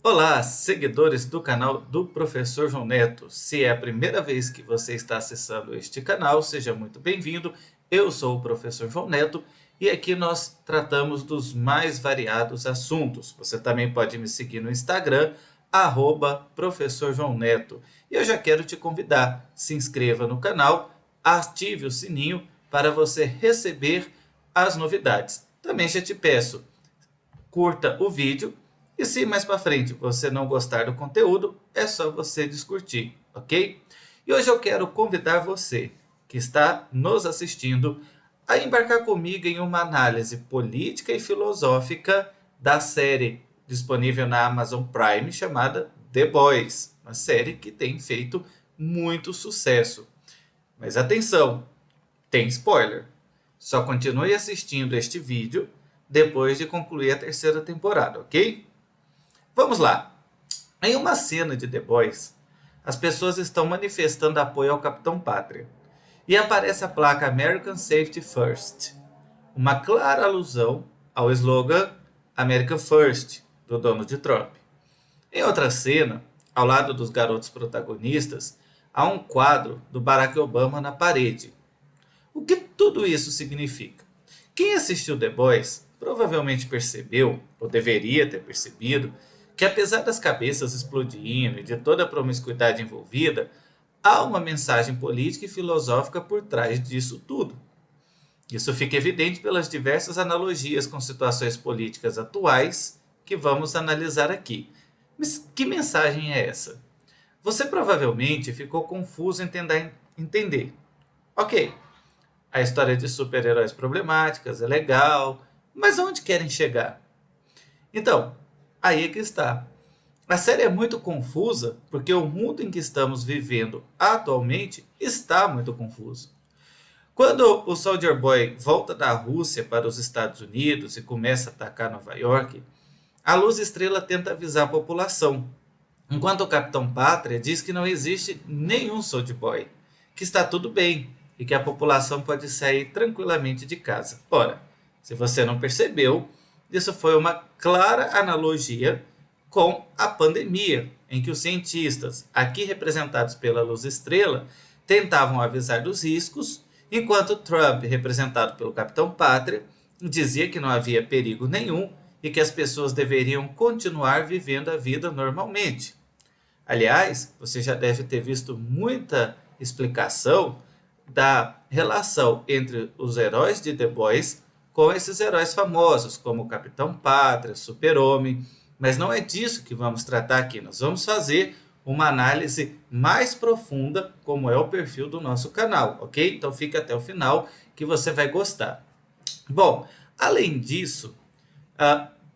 Olá, seguidores do canal do Professor João Neto. Se é a primeira vez que você está acessando este canal, seja muito bem-vindo. Eu sou o Professor João Neto e aqui nós tratamos dos mais variados assuntos. Você também pode me seguir no Instagram, Professor João Neto. E eu já quero te convidar, se inscreva no canal, ative o sininho para você receber as novidades. Também já te peço, curta o vídeo e se mais para frente você não gostar do conteúdo, é só você descurtir, ok? E hoje eu quero convidar você que está nos assistindo a embarcar comigo em uma análise política e filosófica da série disponível na Amazon Prime chamada The Boys, uma série que tem feito muito sucesso. Mas atenção, tem spoiler. Só continue assistindo este vídeo depois de concluir a terceira temporada, ok? Vamos lá. Em uma cena de The Boys, as pessoas estão manifestando apoio ao Capitão Pátria. E aparece a placa American Safety First, uma clara alusão ao slogan America First, do Donald Trump. Em outra cena, ao lado dos garotos protagonistas, há um quadro do Barack Obama na parede. O que tudo isso significa? Quem assistiu The Boys provavelmente percebeu, ou deveria ter percebido, que apesar das cabeças explodindo e de toda a promiscuidade envolvida, há uma mensagem política e filosófica por trás disso tudo. Isso fica evidente pelas diversas analogias com situações políticas atuais que vamos analisar aqui. Mas que mensagem é essa? Você provavelmente ficou confuso em tentar entender. Ok, a história de super-heróis problemáticas é legal, mas aonde querem chegar? Então, aí é que está. A série é muito confusa porque o mundo em que estamos vivendo atualmente está muito confuso. Quando o Soldier Boy volta da Rússia para os Estados Unidos e começa a atacar Nova York, a Luz Estrela tenta avisar a população, enquanto o Capitão Pátria diz que não existe nenhum Soldier Boy, que está tudo bem e que a população pode sair tranquilamente de casa. Ora, se você não percebeu, isso foi uma clara analogia com a pandemia, em que os cientistas, aqui representados pela Luz Estrela, tentavam avisar dos riscos, enquanto Trump, representado pelo Capitão Pátria, dizia que não havia perigo nenhum e que as pessoas deveriam continuar vivendo a vida normalmente. Aliás, você já deve ter visto muita explicação da relação entre os heróis de The Boys com esses heróis famosos, como o Capitão Pátria, Super-Homem, mas não é disso que vamos tratar aqui. Nós vamos fazer uma análise mais profunda, como é o perfil do nosso canal, ok? Então fica até o final que você vai gostar. Bom, além disso,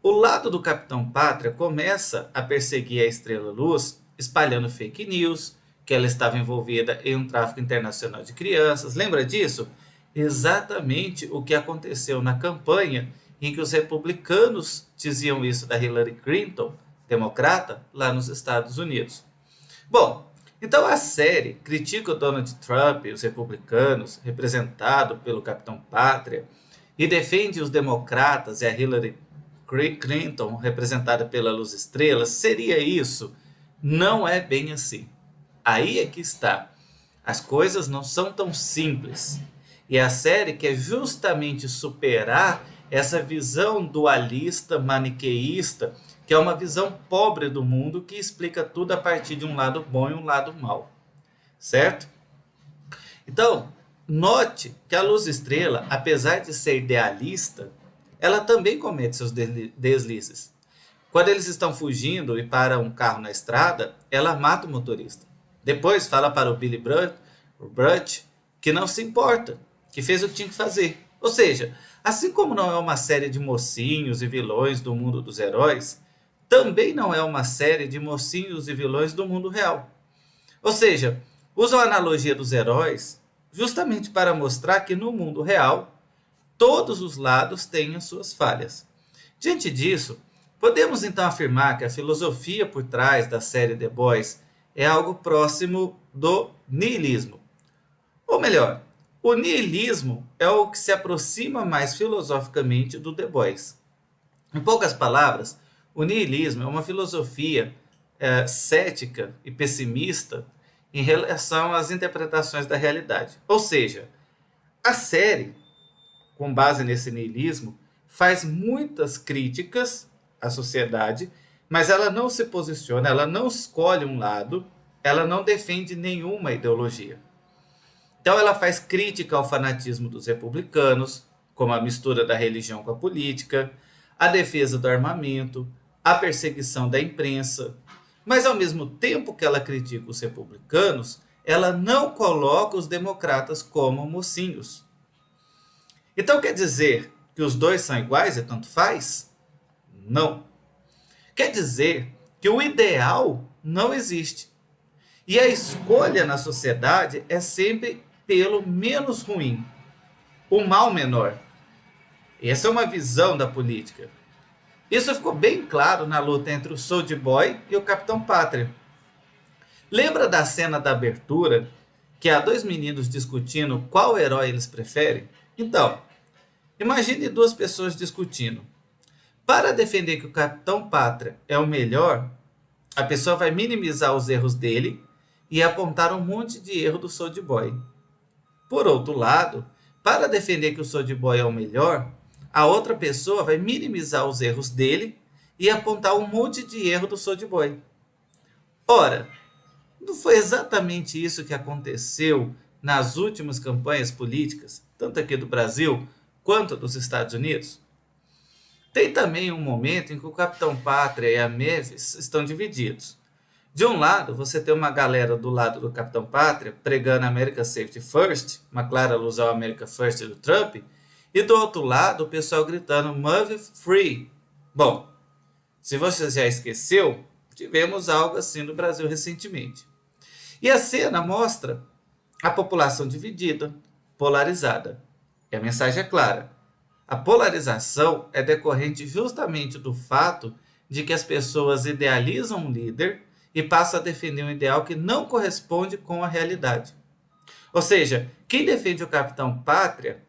o lado do Capitão Pátria começa a perseguir a Estrela Luz, espalhando fake news, que ela estava envolvida em um tráfico internacional de crianças. Lembra disso? Exatamente o que aconteceu na campanha em que os republicanos diziam isso da Hillary Clinton, democrata, lá nos Estados Unidos. Bom, então a série critica o Donald Trump e os republicanos, representado pelo Capitão Pátria, e defende os democratas e a Hillary Clinton, representada pela Luz Estrela. Seria isso? Não é bem assim. Aí é que está. As coisas não são tão simples. E a série quer justamente superar essa visão dualista, maniqueísta, que é uma visão pobre do mundo que explica tudo a partir de um lado bom e um lado mau. Certo? Então, note que a Luz Estrela, apesar de ser idealista, ela também comete seus deslizes. Quando eles estão fugindo e para um carro na estrada, ela mata o motorista. Depois fala para o Billy Bruch que não se importa, que fez o que tinha que fazer. Ou seja, assim como não é uma série de mocinhos e vilões do mundo dos heróis, também não é uma série de mocinhos e vilões do mundo real. Ou seja, usam a analogia dos heróis justamente para mostrar que no mundo real, todos os lados têm as suas falhas. Diante disso, podemos então afirmar que a filosofia por trás da série The Boys é algo próximo do niilismo. Ou melhor, o niilismo é o que se aproxima mais filosoficamente do The Boys. Em poucas palavras, O niilismo é uma filosofia cética e pessimista em relação às interpretações da realidade. Ou seja, a série, com base nesse niilismo, faz muitas críticas à sociedade, mas ela não se posiciona, ela não escolhe um lado, ela não defende nenhuma ideologia. Então ela faz crítica ao fanatismo dos republicanos, como a mistura da religião com a política, a defesa do armamento, a perseguição da imprensa. Mas ao mesmo tempo que ela critica os republicanos, ela não coloca os democratas como mocinhos. Então quer dizer que os dois são iguais e tanto faz? Não. Quer dizer que o ideal não existe. E a escolha na sociedade é sempre pelo menos ruim, o mal menor. Essa é uma visão da política. Isso ficou bem claro na luta entre o Soldier Boy e o Capitão Pátria. Lembra da cena da abertura, que há dois meninos discutindo qual herói eles preferem? Então, imagine duas pessoas discutindo. Para defender que o Capitão Pátria é o melhor, a pessoa vai minimizar os erros dele e apontar um monte de erro do Soldier Boy. Por outro lado, para defender que o Soldier Boy é o melhor, a outra pessoa vai minimizar os erros dele e apontar um monte de erro do Soldier Boy. Ora, não foi exatamente isso que aconteceu nas últimas campanhas políticas, tanto aqui do Brasil quanto dos Estados Unidos? Tem também um momento em que o Capitão Pátria e a Mavis estão divididos. De um lado, você tem uma galera do lado do Capitão Pátria pregando America Safety First, uma clara alusão ao America First do Trump, e do outro lado o pessoal gritando Mavis Free. Bom, se você já esqueceu, tivemos algo assim no Brasil recentemente. E a cena mostra a população dividida, polarizada. E a mensagem é clara. A polarização é decorrente justamente do fato de que as pessoas idealizam um líder e passam a defender um ideal que não corresponde com a realidade. Ou seja, quem defende o Capitão Pátria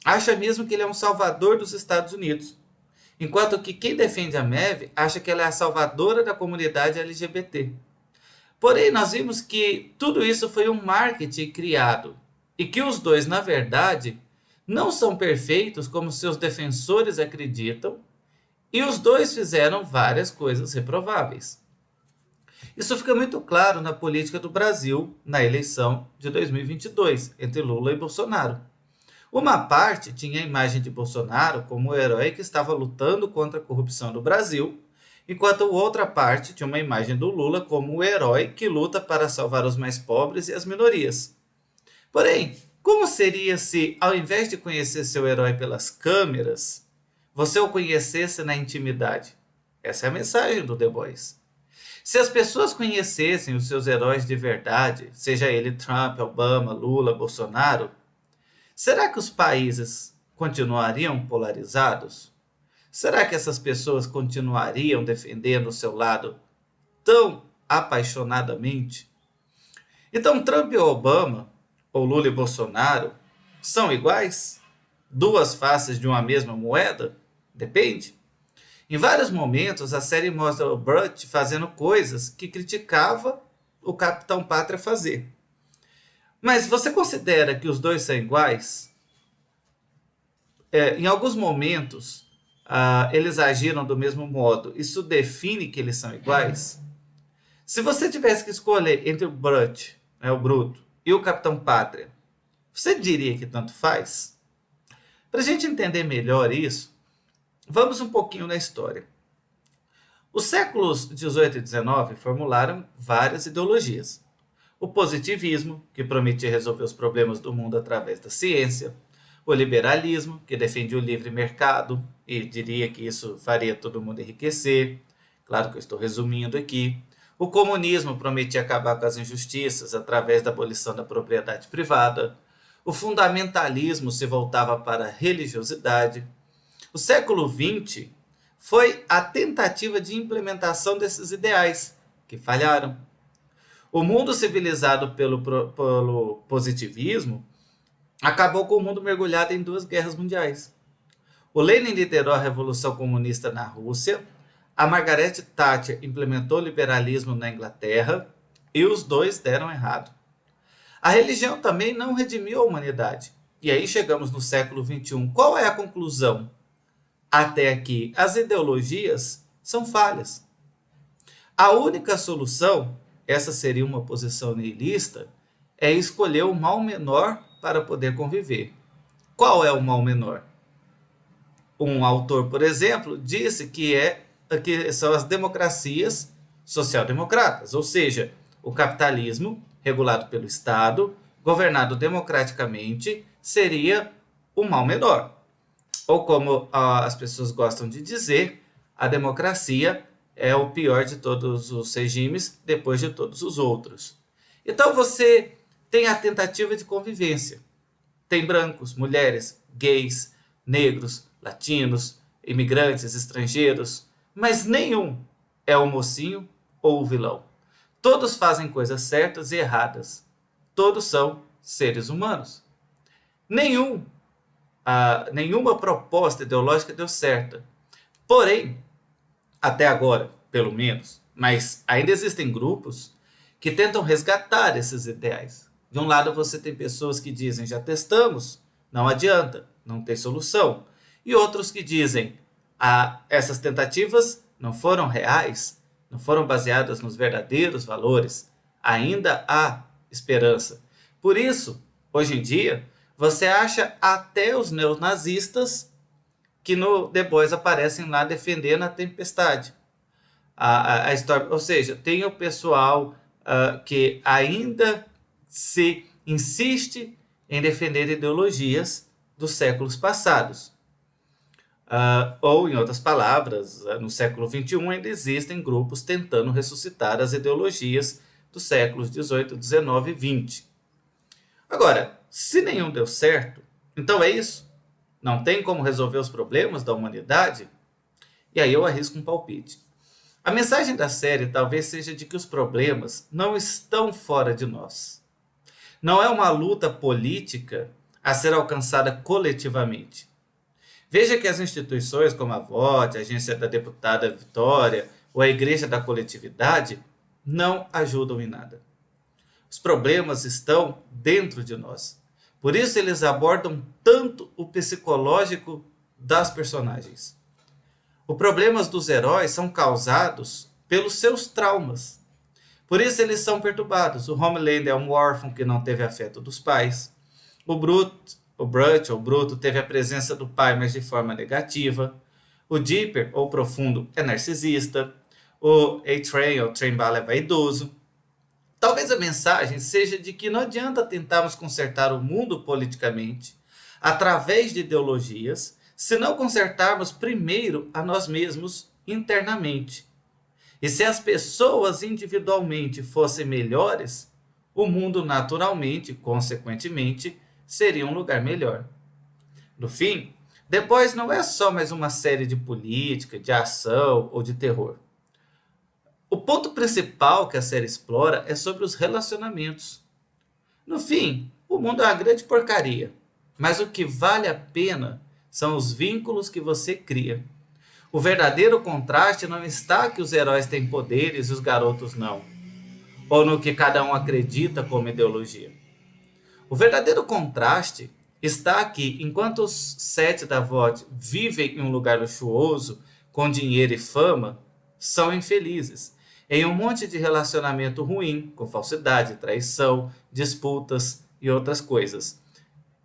acha mesmo que ele é um salvador dos Estados Unidos, enquanto que quem defende a Maeve acha que ela é a salvadora da comunidade LGBT. Porém, nós vimos que tudo isso foi um marketing criado e que os dois, na verdade, não são perfeitos como seus defensores acreditam, e os dois fizeram várias coisas reprováveis. Isso fica muito claro na política do Brasil na eleição de 2022, entre Lula e Bolsonaro. Uma parte tinha a imagem de Bolsonaro como o herói que estava lutando contra a corrupção no Brasil, enquanto outra parte tinha uma imagem do Lula como o herói que luta para salvar os mais pobres e as minorias. Porém, como seria se, ao invés de conhecer seu herói pelas câmeras, você o conhecesse na intimidade? Essa é a mensagem do The Boys. Se as pessoas conhecessem os seus heróis de verdade, seja ele Trump, Obama, Lula, Bolsonaro, será que os países continuariam polarizados? Será que essas pessoas continuariam defendendo o seu lado tão apaixonadamente? Então, Trump ou Obama, ou Lula e Bolsonaro, são iguais? Duas faces de uma mesma moeda? Depende. Em vários momentos, a série mostra o Burt fazendo coisas que criticava o Capitão Pátria fazer. Mas você considera que os dois são iguais? Em alguns momentos, eles agiram do mesmo modo. Isso define que eles são iguais? Se você tivesse que escolher entre o Burt, o Bruto, e o Capitão Pátria, você diria que tanto faz? Para a gente entender melhor isso, vamos um pouquinho na história. Os séculos 18 e 19 formularam várias ideologias. O positivismo, que prometia resolver os problemas do mundo através da ciência. O liberalismo, que defendia o livre mercado e diria que isso faria todo mundo enriquecer. Claro que eu estou resumindo aqui. O comunismo prometia acabar com as injustiças através da abolição da propriedade privada. O fundamentalismo se voltava para a religiosidade. O século XX foi a tentativa de implementação desses ideais, que falharam. O mundo civilizado pelo positivismo acabou com o mundo mergulhado em duas guerras mundiais. O Lenin liderou a Revolução Comunista na Rússia, A Margaret Thatcher implementou o liberalismo na Inglaterra e os dois deram errado. A religião também não redimiu a humanidade. E aí chegamos no século XXI. Qual é a conclusão? Até aqui, as ideologias são falhas. A única solução, essa seria uma posição nihilista, é escolher o mal menor para poder conviver. Qual é o mal menor? Um autor, por exemplo, disse que são as democracias social-democratas, ou seja, o capitalismo regulado pelo Estado, governado democraticamente, seria o mal menor. Ou como as pessoas gostam de dizer, a democracia é o pior de todos os regimes, depois de todos os outros. Então você tem a tentativa de convivência. Tem brancos, mulheres, gays, negros, latinos, imigrantes, estrangeiros, mas nenhum é o mocinho ou o vilão. Todos fazem coisas certas e erradas. Todos são seres humanos. Nenhuma proposta ideológica deu certa. Porém, até agora, pelo menos, mas ainda existem grupos que tentam resgatar esses ideais. De um lado você tem pessoas que dizem, já testamos, não adianta, não tem solução. E outros que dizem, essas tentativas não foram reais, não foram baseadas nos verdadeiros valores, ainda há esperança. Por isso, hoje em dia, você acha até os neonazistas que no The Boys aparecem lá defendendo a tempestade. A história, ou seja, tem o pessoal que ainda se insiste em defender ideologias dos séculos passados. Ou, em outras palavras, no século XXI ainda existem grupos tentando ressuscitar as ideologias dos séculos XVIII, XIX e XX. Agora, se nenhum deu certo, então é isso? Não tem como resolver os problemas da humanidade? E aí eu arrisco um palpite. A mensagem da série talvez seja de que os problemas não estão fora de nós. Não é uma luta política a ser alcançada coletivamente. Veja que as instituições como a VOT, a Agência da Deputada Vitória ou a Igreja da Coletividade não ajudam em nada. Os problemas estão dentro de nós. Por isso eles abordam tanto o psicológico das personagens. Os problemas dos heróis são causados pelos seus traumas. Por isso eles são perturbados. O Homelander é um órfão que não teve afeto dos pais. O Bruto, teve a presença do pai, mas de forma negativa. O Dipper, ou Profundo, é narcisista. O A-Train, ou Trem-Bala, é vaidoso. Talvez a mensagem seja de que não adianta tentarmos consertar o mundo politicamente, através de ideologias, se não consertarmos primeiro a nós mesmos internamente. E se as pessoas individualmente fossem melhores, o mundo naturalmente, consequentemente, seria um lugar melhor. No fim, The Boys não é só mais uma série de política, de ação ou de terror. O ponto principal que a série explora é sobre os relacionamentos. No fim, o mundo é uma grande porcaria, mas o que vale a pena são os vínculos que você cria. O verdadeiro contraste não está que os heróis têm poderes e os garotos não, ou no que cada um acredita como ideologia. O verdadeiro contraste está que, enquanto os 7 da VOT vivem em um lugar luxuoso, com dinheiro e fama, são infelizes, em um monte de relacionamento ruim, com falsidade, traição, disputas e outras coisas.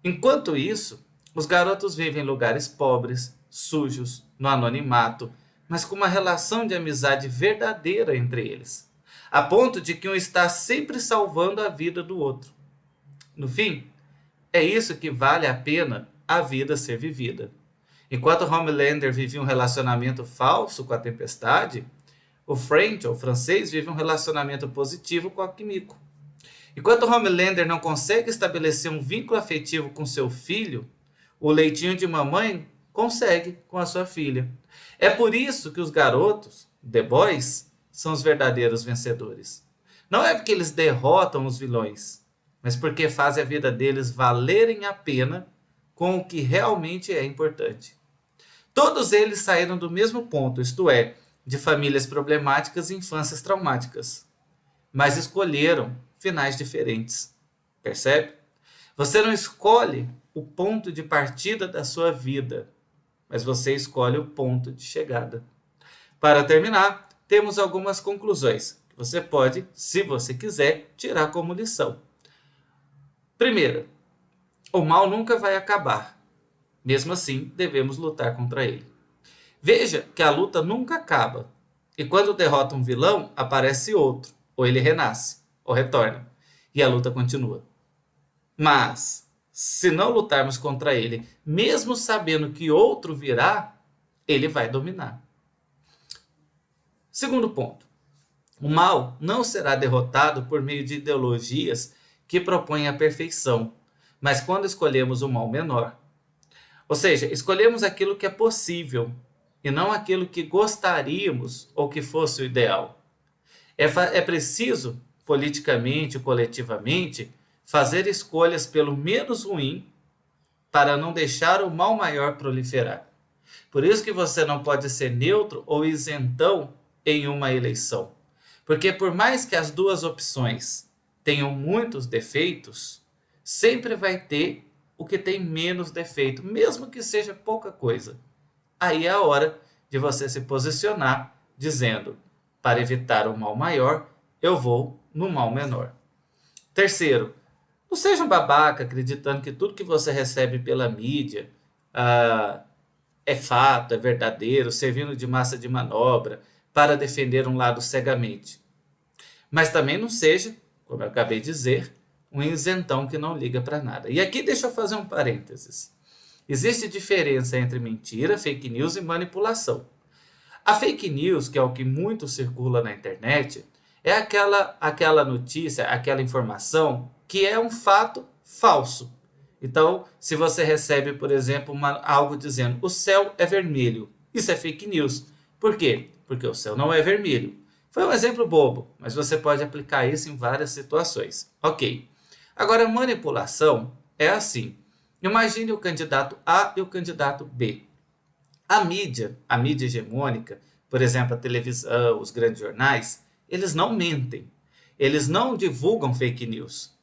Enquanto isso, os garotos vivem em lugares pobres, sujos, no anonimato, mas com uma relação de amizade verdadeira entre eles, a ponto de que um está sempre salvando a vida do outro. No fim, é isso que vale a pena a vida ser vivida. Enquanto Homelander vivia um relacionamento falso com a Tempestade, o French, ou francês, vive um relacionamento positivo com a Kimiko. Enquanto Homelander não consegue estabelecer um vínculo afetivo com seu filho, o leitinho de mamãe consegue com a sua filha. É por isso que os garotos, The Boys, são os verdadeiros vencedores. Não é porque eles derrotam os vilões, mas porque fazem a vida deles valerem a pena com o que realmente é importante. Todos eles saíram do mesmo ponto, isto é, de famílias problemáticas e infâncias traumáticas, mas escolheram finais diferentes. Percebe? Você não escolhe o ponto de partida da sua vida, mas você escolhe o ponto de chegada. Para terminar, temos algumas conclusões que você pode, se você quiser, tirar como lição. Primeira, o mal nunca vai acabar. Mesmo assim, devemos lutar contra ele. Veja que a luta nunca acaba. E quando derrota um vilão, aparece outro. Ou ele renasce, ou retorna. E a luta continua. Mas, se não lutarmos contra ele, mesmo sabendo que outro virá, ele vai dominar. Segundo ponto. O mal não será derrotado por meio de ideologias que propõem a perfeição, mas quando escolhemos o mal menor. Ou seja, escolhemos aquilo que é possível e não aquilo que gostaríamos ou que fosse o ideal. É preciso, politicamente, coletivamente, fazer escolhas pelo menos ruim para não deixar o mal maior proliferar. Por isso que você não pode ser neutro ou isentão em uma eleição. Porque por mais que as duas opções tenham muitos defeitos, sempre vai ter o que tem menos defeito, mesmo que seja pouca coisa. Aí é a hora de você se posicionar, dizendo, para evitar o mal maior, eu vou no mal menor. Terceiro, não seja um babaca acreditando que tudo que você recebe pela mídia é fato, é verdadeiro, servindo de massa de manobra para defender um lado cegamente. Mas também não seja, como eu acabei de dizer, um isentão que não liga para nada. E aqui deixa eu fazer um parênteses. Existe diferença entre mentira, fake news e manipulação. A fake news, que é o que muito circula na internet, é aquela notícia, aquela informação que é um fato falso. Então, se você recebe, por exemplo, algo dizendo o céu é vermelho, isso é fake news. Por quê? Porque o céu não é vermelho. Foi um exemplo bobo, mas você pode aplicar isso em várias situações. Ok. Agora, manipulação é assim. Imagine o candidato A e o candidato B. A mídia hegemônica, por exemplo, a televisão, os grandes jornais, eles não mentem. Eles não divulgam fake news.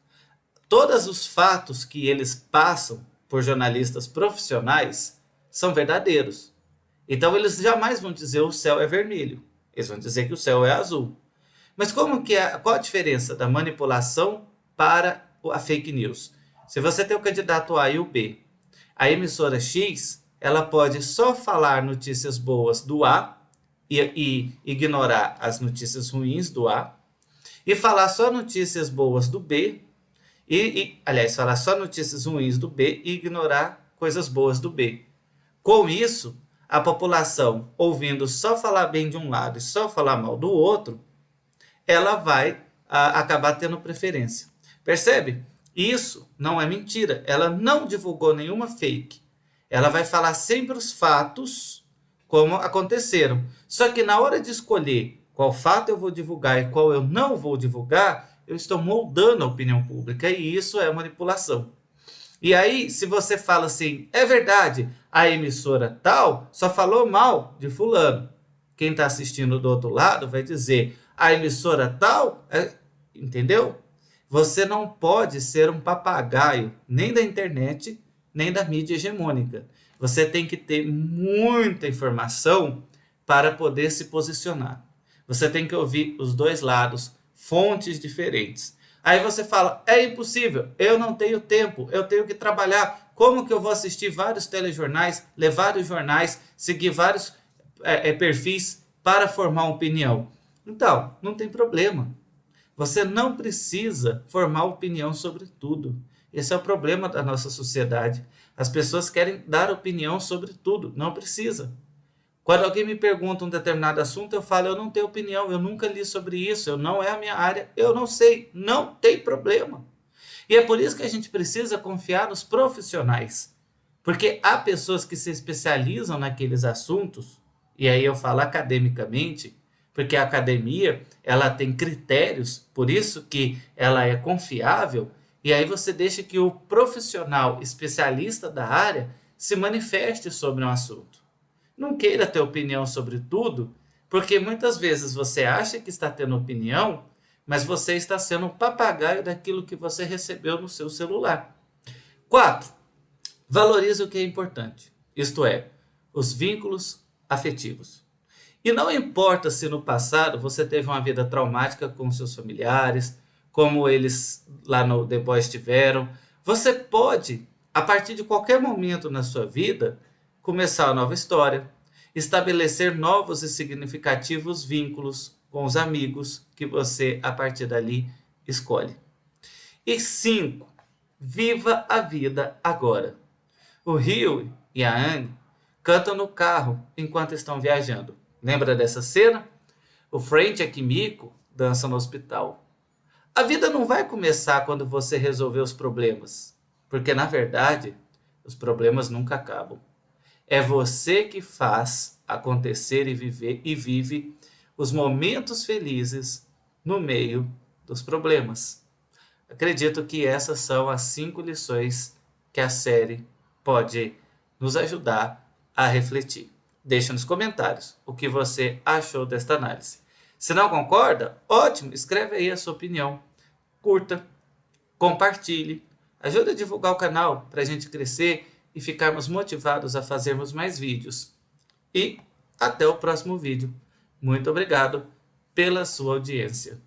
Todos os fatos que eles passam por jornalistas profissionais são verdadeiros. Então eles jamais vão dizer o céu é vermelho. Eles vão dizer que o céu é azul. Mas qual a diferença da manipulação para a fake news? Se você tem o candidato A e o B, a emissora X, ela pode só falar notícias boas do A e ignorar as notícias ruins do A, e falar só notícias boas do B, aliás, falar só notícias ruins do B e ignorar coisas boas do B. Com isso, a população, ouvindo só falar bem de um lado e só falar mal do outro, ela vai acabar tendo preferência. Percebe? Isso não é mentira. Ela não divulgou nenhuma fake. Ela vai falar sempre os fatos como aconteceram. Só que na hora de escolher qual fato eu vou divulgar e qual eu não vou divulgar, eu estou moldando a opinião pública e isso é manipulação. E aí, se você fala assim, é verdade, a emissora tal só falou mal de fulano. Quem está assistindo do outro lado vai dizer, a emissora tal, entendeu? Você não pode ser um papagaio, nem da internet, nem da mídia hegemônica. Você tem que ter muita informação para poder se posicionar. Você tem que ouvir os dois lados, fontes diferentes. Aí você fala, é impossível, eu não tenho tempo, eu tenho que trabalhar. Como que eu vou assistir vários telejornais, ler vários jornais, seguir vários perfis para formar uma opinião? Então, não tem problema. Você não precisa formar opinião sobre tudo. Esse é o problema da nossa sociedade. As pessoas querem dar opinião sobre tudo, não precisa. Quando alguém me pergunta um determinado assunto, eu falo, eu não tenho opinião, eu nunca li sobre isso, não é a minha área, eu não sei, não tem problema. E é por isso que a gente precisa confiar nos profissionais, porque há pessoas que se especializam naqueles assuntos, e aí eu falo academicamente, porque a academia ela tem critérios, por isso que ela é confiável, e aí você deixa que o profissional especialista da área se manifeste sobre um assunto. Não queira ter opinião sobre tudo, Porque muitas vezes você acha que está tendo opinião, mas você está sendo um papagaio daquilo que você recebeu no seu celular. 4. Valorize o que é importante, isto é, os vínculos afetivos. E não importa se no passado você teve uma vida traumática com seus familiares, como eles lá no The Boys tiveram, você pode, a partir de qualquer momento na sua vida, começar uma nova história, estabelecer novos e significativos vínculos com os amigos que você, a partir dali, escolhe. E 5. Viva a vida agora. O Rio e a Anne cantam no carro enquanto estão viajando. Lembra dessa cena? O Frank e a Kimiko dançam no hospital. A vida não vai começar quando você resolver os problemas, porque na verdade os problemas nunca acabam. É você que faz acontecer e vive os momentos felizes no meio dos problemas. Acredito que essas são as 5 lições que a série pode nos ajudar a refletir. Deixa nos comentários o que você achou desta análise. Se não concorda, ótimo, escreve aí a sua opinião. Curta, compartilhe, ajude a divulgar o canal para a gente crescer e ficarmos motivados a fazermos mais vídeos. E até o próximo vídeo. Muito obrigado pela sua audiência.